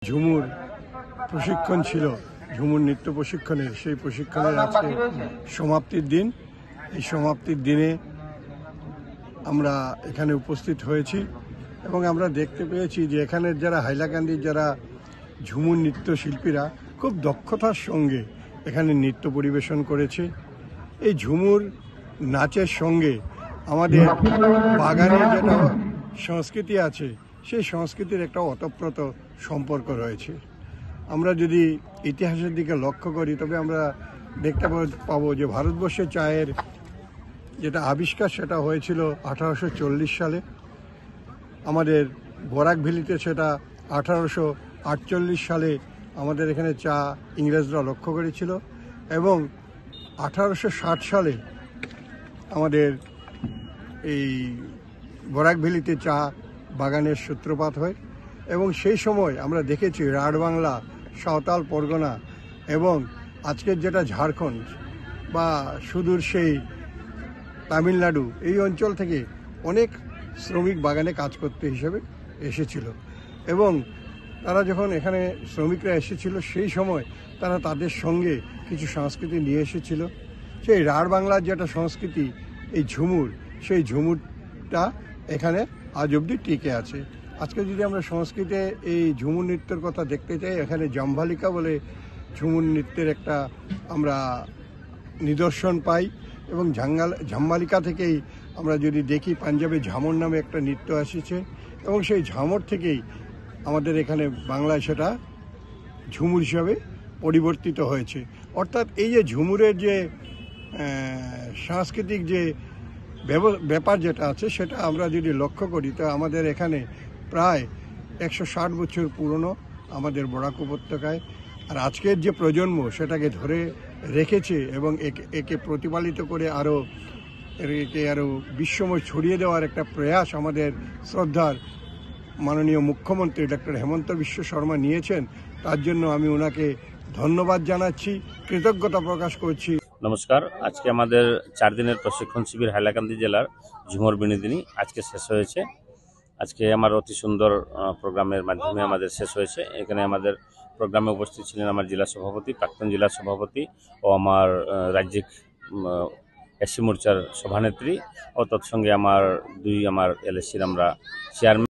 ঝুমুর প্রশিক্ষণ ছিল, ঝুমুর নৃত্য প্রশিক্ষণের, সেই প্রশিক্ষণের আজকে সমাপ্তির দিন। এই সমাপ্তির দিনে আমরা এখানে উপস্থিত হয়েছি এবং আমরা দেখতে পেয়েছি যে এখানের যারা হাইলাকান্দির যারা ঝুমুর নৃত্যশিল্পীরা খুব দক্ষতার সঙ্গে এখানে নৃত্য পরিবেশন করেছে। এই ঝুমুর নাচের সঙ্গে আমাদের বাগানের যেটা সংস্কৃতি আছে সেই সংস্কৃতির একটা ওতপ্রোত সম্পর্ক রয়েছে। আমরা যদি ইতিহাসের দিকে লক্ষ্য করি তবে আমরা দেখতে পাবো যে ভারতবর্ষে চায়ের যেটা আবিষ্কার সেটা হয়েছিল 1840 সালে। আমাদের বরাক ভ্যালিতে সেটা 1848 সালে আমাদের এখানে চা ইংরেজরা লক্ষ্য করেছিল এবং 1860 সালে আমাদের এই বরাক ভ্যালিতে চা বাগানের সূত্রপাত হয় এবং সেই সময় আমরা দেখেছি রাঢ়বাংলা, সাঁওতাল পরগনা এবং আজকের যেটা ঝাড়খণ্ড বা সুদূর সেই তামিলনাড়ু, এই অঞ্চল থেকে অনেক শ্রমিক বাগানে কাজ করতে হিসেবে এসেছিল এবং তারা যখন এখানে শ্রমিকরা এসেছিল সেই সময় তারা তাদের সঙ্গে কিছু সংস্কৃতি নিয়ে এসেছিল। সেই রাঢ়বাংলার যেটা সংস্কৃতি, এই ঝুমুর, সেই ঝুমুরটা এখানে আজ অবধি টিকে আছে। আজকে যদি আমরা সংস্কৃতে এই ঝুমুর নৃত্যের কথা দেখতে চাই, এখানে জাম্বালিকা বলে ঝুমুর নৃত্যের একটা আমরা নিদর্শন পাই এবং ঝাম্বালিকা থেকেই আমরা যদি দেখি পাঞ্জাবে ঝামর নামে একটা নৃত্য এসেছে এবং সেই ঝামর থেকেই আমাদের এখানে বাংলায় সেটা ঝুমুর হিসাবে পরিবর্তিত হয়েছে। অর্থাৎ এই যে ঝুমুরের যে সাংস্কৃতিক যে ব্যাপার যেটা আছে সেটা আমরা যদি লক্ষ্য করি তো আমাদের এখানে প্রায় 160 বছর পুরনো আমাদের বরাক উপত্যকায়। আর আজকের যে প্রজন্ম সেটাকে ধরে রেখেছে এবং একে প্রতিপালিত করে একে আরও বিশ্বময় ছড়িয়ে দেওয়ার একটা প্রয়াস আমাদের শ্রদ্ধার মাননীয় মুখ্যমন্ত্রী ডক্টর হেমন্ত বিশ্ব শর্মা নিয়েছেন। তার জন্য আমি ওনাকে ধন্যবাদ জানাচ্ছি, কৃতজ্ঞতা প্রকাশ করছি। নমস্কার। আজকে আমাদের 4 দিনের প্রশিক্ষণ শিবির হাইলাকান্দি জেলার ঝুমুর বিনোদিনী আজকে শেষ হয়েছে। আজকে আমার অতি সুন্দর প্রোগ্রামের মাধ্যমে আমাদের শেষ হয়েছে। এখানে আমাদের প্রোগ্রামে উপস্থিত ছিলেন আমার জেলা সভাপতি, প্রাক্তন জেলা সভাপতি ও আমার রাজ্যিক এসসি মোর্চার সভানেত্রী ও তৎসঙ্গে আমার LSCর আমরা চেয়ারম্যান।